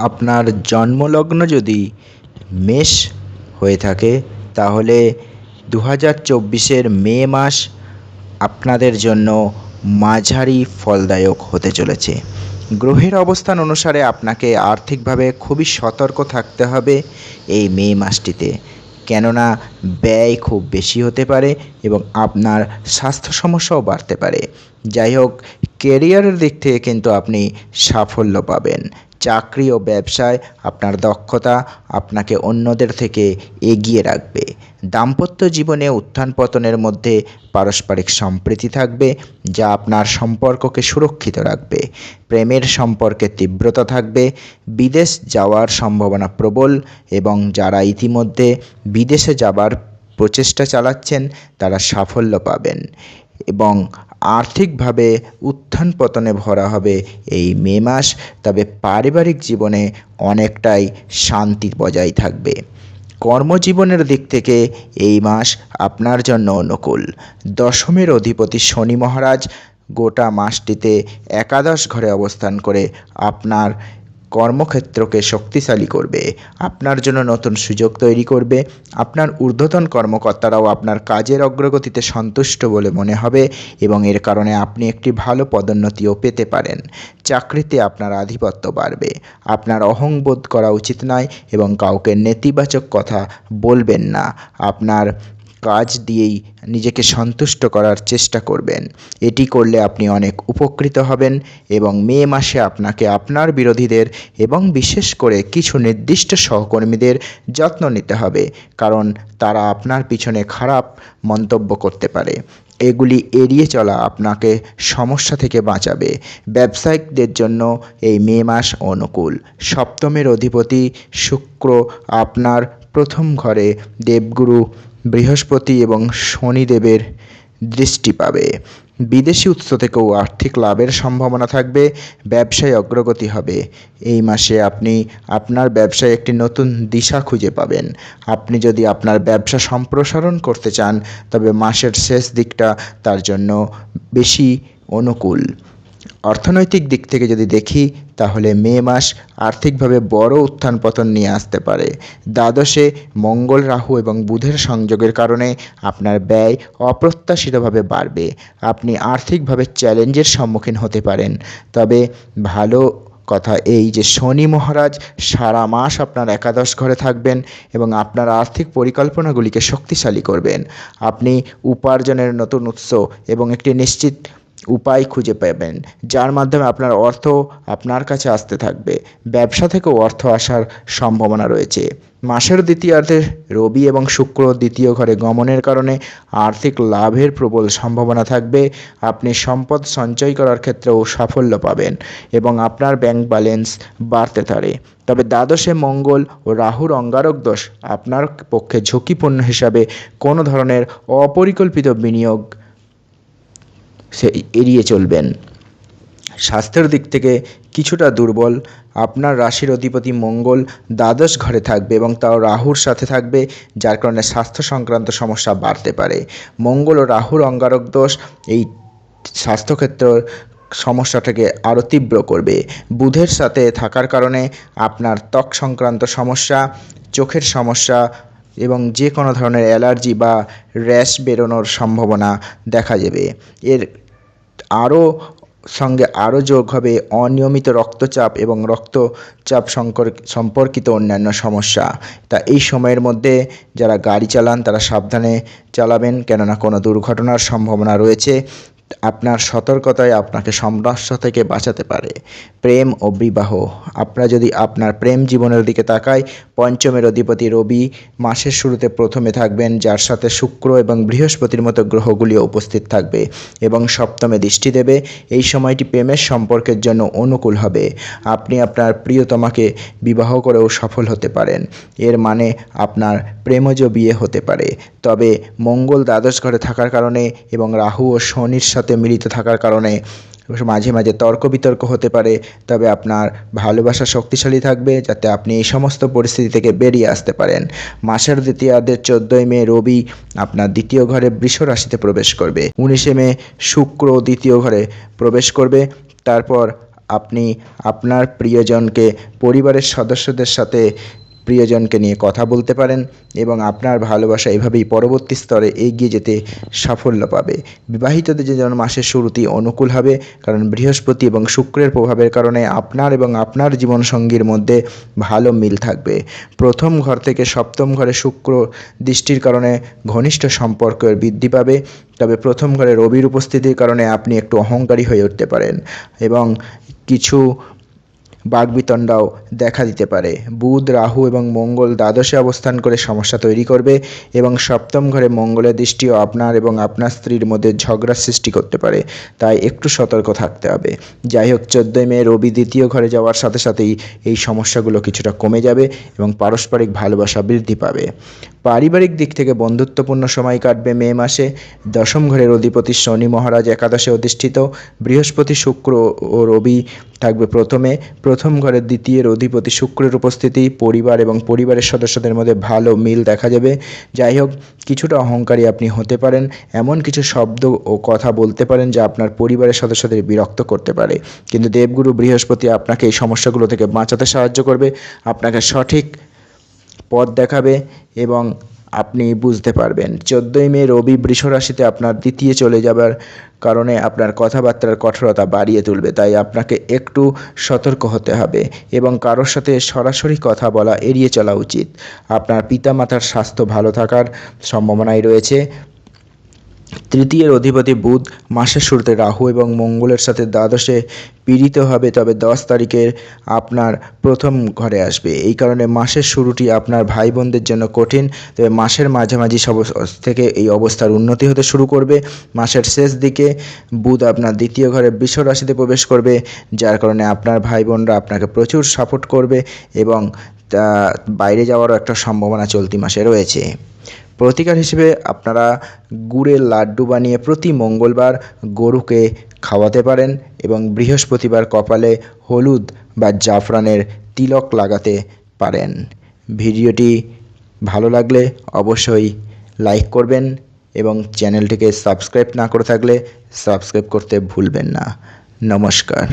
আপনার জন্মলগ্ন যদি মেষ হয়ে থাকে তাহলে 2024-এর মে মাস আপনাদের জন্য মাঝারি ফলদায়ক হতে চলেছে। গ্রহের অবস্থান অনুসারে আপনাকে আর্থিকভাবে খুবই সতর্ক থাকতে হবে এই মে মাসটিতে, কেননা ব্যয় খুব বেশি হতে পারে এবং আপনার স্বাস্থ্য সমস্যাও বাড়তে পারে। যাই হোক, কেরিয়ারের দিক থেকে কিন্তু আপনি সাফল্য পাবেন। চাকরি ও ব্যবসায় আপনার দক্ষতা আপনাকে অন্যদের থেকে এগিয়ে রাখবে। দাম্পত্য জীবনে উত্থান পতনের মধ্যে পারস্পরিক সম্প্রীতি থাকবে, যা আপনার সম্পর্ককে সুরক্ষিত রাখবে। প্রেমের সম্পর্কে তীব্রতা থাকবে। বিদেশ যাওয়ার সম্ভাবনা প্রবল এবং যারা ইতিমধ্যে বিদেশে যাবার প্রচেষ্টা চালাচ্ছেন তারা সাফল্য পাবেন এবং আর্থিকভাবে উত্থান পতনে ভরা হবে এই মে মাস। তবে পারিবারিক জীবনে অনেকটাই শান্তি বজায় থাকবে। কর্মজীবনের দিক থেকে এই মাস আপনার জন্য অনুকূল। দশমের অধিপতি শনি মহারাজ গোটা মাসটিতে একাদশ ঘরে অবস্থান করে আপনার কর্মক্ষেত্রকে শক্তিশালী করবে, আপনার জন্য নতুন সুযোগ তৈরি করবে। আপনার ঊর্ধ্বতন কর্মকর্তারাও আপনার কাজের অগ্রগতিতে সন্তুষ্ট বলে মনে হবে এবং এর কারণে আপনি একটি ভালো পদোন্নতিও পেতে পারেন। চাকরিতে আপনার আধিপত্য বাড়বে। আপনার অহংবোধ করা উচিত নয় এবং কাউকে নেতিবাচক কথা বলবেন না। আপনার কাজ দিয়েই নিজেকে সন্তুষ্ট করার চেষ্টা করবেন। এটি করলে আপনি অনেক উপকৃত হবেন এবং মে মাসে আপনাকে আপনার বিরোধীদের এবং বিশেষ করে কিছু নির্দিষ্ট সহকর্মীদের যত্ন নিতে হবে, কারণ তারা আপনার পিছনে খারাপ মন্তব্য করতে পারে। এগুলি এড়িয়ে চলা আপনাকে সমস্যা থেকে বাঁচাবে। ব্যবসায়িকদের জন্য এই মে মাস অনুকূল। সপ্তমের অধিপতি শুক্র আপনার প্রথম ঘরে দেবগুরু বৃহস্পতি এবং শনিদেবের দৃষ্টি পাবে। বিদেশি উৎস থেকেও আর্থিক লাভের সম্ভাবনা থাকবে। ব্যবসায় অগ্রগতি হবে। এই মাসে আপনি আপনার ব্যবসায় একটি নতুন দিশা খুঁজে পাবেন। আপনি যদি আপনার ব্যবসা সম্প্রসারণ করতে চান তবে মাসের শেষ দিকটা তার জন্য বেশি অনুকূল। অর্থনৈতিক দিক থেকে যদি দেখি তাহলে মে মাস আর্থিকভাবে বড় উত্থান পতন নিয়ে আসতে পারে। দ্বাদশে মঙ্গল, রাহু এবং বুধের সংযোগের কারণে আপনার ব্যয় অপ্রত্যাশিতভাবে বাড়বে। আপনি আর্থিকভাবে চ্যালেঞ্জের সম্মুখীন হতে পারেন। তবে ভালো কথা এই যে শনি মহারাজ সারা মাস আপনার একাদশ ঘরে থাকবেন এবং আপনার আর্থিক পরিকল্পনাগুলিকে শক্তিশালী করবেন। আপনি উপার্জনের নতুন উৎস এবং একটি নিশ্চিত উপায় খুঁজে পাবেন, যার মাধ্যমে আপনার অর্থ আপনার কাছে আসতে থাকবে। ব্যবসা থেকেও অর্থ আসার সম্ভাবনা রয়েছে। মাসের দ্বিতীয়ার্ধে রবি এবং শুক্র দ্বিতীয় ঘরে গমনের কারণে আর্থিক লাভের প্রবল সম্ভাবনা থাকবে। আপনি সম্পদ সঞ্চয় করার ক্ষেত্রেও সাফল্য পাবেন এবং আপনার ব্যাংক ব্যালেন্স বাড়তে পারে। তবে দ্বাদশে মঙ্গল ও রাহুর অঙ্গারক দোষ আপনার পক্ষে ঝুঁকিপূর্ণ হিসাবে কোনো ধরনের অপরিকল্পিত বিনিয়োগ এড়িয়ে চলবেন। স্বাস্থ্যের দিক থেকে কিছুটা দুর্বল। আপনার রাশির অধিপতি মঙ্গল দ্বাদশ ঘরে থাকবে এবং তাও রাহুর সাথে থাকবে, যার কারণে স্বাস্থ্য সংক্রান্ত সমস্যা বাড়তে পারে। মঙ্গল ও রাহুর অঙ্গারক দোষ এই স্বাস্থ্যক্ষেত্র সমস্যাটাকে আরও তীব্র করবে। বুধের সাথে থাকার কারণে আপনার ত্বক সংক্রান্ত সমস্যা, চোখের সমস্যা এবং যে কোনো ধরনের অ্যালার্জি বা র্যাশ বেরোনোর সম্ভাবনা দেখা যাবে। এর আরও যোগ হবে অনিয়মিত রক্তচাপ এবং রক্তচাপ সম্পর্কিত অন্যান্য সমস্যা। তা এই সময়ের মধ্যে যারা গাড়ি চালান তারা সাবধানে চালাবেন, কেননা কোনো দুর্ঘটনার সম্ভাবনা রয়েছে। আপনার সতর্কতায় আপনাকে সমস্যা থেকে বাঁচাতে পারে। প্রেম ও বিবাহ, আপনারা যদি আপনার প্রেম জীবনের দিকে তাকাই, পঞ্চমের অধিপতি রবি মাসের শুরুতে প্রথমে থাকবেন, যার সাথে শুক্র এবং বৃহস্পতির মতো গ্রহগুলিও উপস্থিত থাকবে এবং সপ্তমে দৃষ্টি দেবে। এই সময়টি প্রেমের সম্পর্কের জন্য অনুকূল হবে। আপনি আপনার প্রিয়তমাকে বিবাহ করেও সফল হতে পারেন। এর মানে আপনার প্রেমজ বিয়ে হতে পারে। তবে মঙ্গল দ্বাদশ ঘরে থাকার কারণে এবং রাহু ও শনির সাথে মিলিত থাকার কারণে মাঝে মাঝে তর্ক বিতর্ক হতে পারে। তবে আপনার ভালোবাসা শক্তিশালী থাকবে, যাতে আপনি এই সমস্ত পরিস্থিতি থেকে বেরিয়ে আসতে পারেন। মাসের দ্বিতীয়ার্ধে 14ই মে রবি আপনার দ্বিতীয় ঘরে বৃষ রাশিতে প্রবেশ করবে। 19শে মে শুক্র দ্বিতীয় ঘরে প্রবেশ করবে। তারপর আপনি আপনার প্রিয়জনকে পরিবারের সদস্যদের সাথে প্রিয়জনকে নিয়ে কথা বলতে পারেন এবং আপনার ভালোবাসা এভাবেই পরবর্তী স্তরে এগিয়ে যেতে সাফল্য পাবে। বিবাহিতদের জন্য মাসের শুরুতেই অনুকূল হবে, কারণ বৃহস্পতি এবং শুক্রের প্রভাবের কারণে আপনার এবং আপনার জীবনসঙ্গীর মধ্যে ভালো মিল থাকবে। প্রথম ঘর থেকে সপ্তম ঘরে শুক্র দৃষ্টির কারণে ঘনিষ্ঠ সম্পর্কের বৃদ্ধি পাবে। তবে প্রথম ঘরে রবির উপস্থিতির কারণে আপনি একটু অহংকারী হয়ে উঠতে পারেন এবং কিছু বাকবিতণ্ডাও দেখা দিতে পারে। বুধ, রাহু এবং মঙ্গল দ্বাদশে অবস্থান করে সমস্যা তৈরি করবে এবং সপ্তম ঘরে মঙ্গলের দৃষ্টিও আপনার এবং আপনার স্ত্রীর মধ্যে ঝগড়ার সৃষ্টি করতে পারে, তাই একটু সতর্ক থাকতে হবে। যাই হোক, 14ই মে রবি দ্বিতীয় ঘরে যাওয়ার সাথে সাথেই এই সমস্যাগুলো কিছুটা কমে যাবে এবং পারস্পরিক ভালোবাসা বৃদ্ধি পাবে। পারিবারিক দিক থেকে বন্ধুত্বপূর্ণ সময় কাটবে মে মাসে। দশম ঘরের অধিপতি শনি মহারাজ একাদশে অধিষ্ঠিত। বৃহস্পতি, শুক্র ও রবি থাকবে প্রথমে। প্রথম ঘরের দ্বিতীয়ের অধিপতি শুক্রের উপস্থিতি পরিবার এবং পরিবারের সদস্যদের মধ্যে ভালো মিল দেখা যাবে। যাই হোক, কিছুটা অহংকারী আপনি হতে পারেন, এমন কিছু শব্দ ও কথা বলতে পারেন যা আপনার পরিবারের সদস্যদের বিরক্ত করতে পারে, কিন্তু দেবগুরু বৃহস্পতি আপনাকে এই সমস্যাগুলো থেকে বাঁচাতে সাহায্য করবে, আপনাকে সঠিক পথ দেখাবে এবং আপনি বুঝতে পারবেন। 14ই মে রবি বৃষ রাশিতে আপনার দ্বিতীয় চলে যাবার কারণে আপনার কথাবার্তার কঠোরতা বাড়িয়ে তুলবে, তাই আপনাকে একটু সতর্ক হতে হবে এবং কারোর সাথে সরাসরি কথা বলা এড়িয়ে চলা উচিত। আপনার পিতামাতার স্বাস্থ্য ভালো থাকার সম্ভাবনাই রয়েছে। তৃতীয়ের অধিপতি বুধ মাসের শুরুতে রাহু এবং মঙ্গলের সাথে দ্বাদশে পীড়িত হবে, তবে 10 তারিখে আপনার প্রথম ঘরে আসবে। এই কারণে মাসের শুরুটি আপনার ভাই বোনদের জন্য কঠিন, তবে মাসের মাঝামাঝি থেকে এই অবস্থার উন্নতি হতে শুরু করবে। মাসের শেষ দিকে বুধ আপনার দ্বিতীয় ঘরে বৃষ রাশিতে প্রবেশ করবে, যার কারণে আপনার ভাই বোনরা আপনাকে প্রচুর সাপোর্ট করবে এবং বাইরে যাওয়ারও একটা সম্ভাবনা চলতি মাসে রয়েছে। প্রতিকার হিসেবে আপনারা গুড়ের লাড্ডু বানিয়ে প্রতি মঙ্গলবার গরুকে খাওয়াতে পারেন এবং বৃহস্পতিবার কপালে হলুদ বা জাফরানের তিলক লাগাতে পারেন। ভিডিওটি ভালো লাগলে অবশ্যই লাইক করবেন এবং চ্যানেলটিকে সাবস্ক্রাইব না করে থাকলে সাবস্ক্রাইব করতে ভুলবেন না। নমস্কার।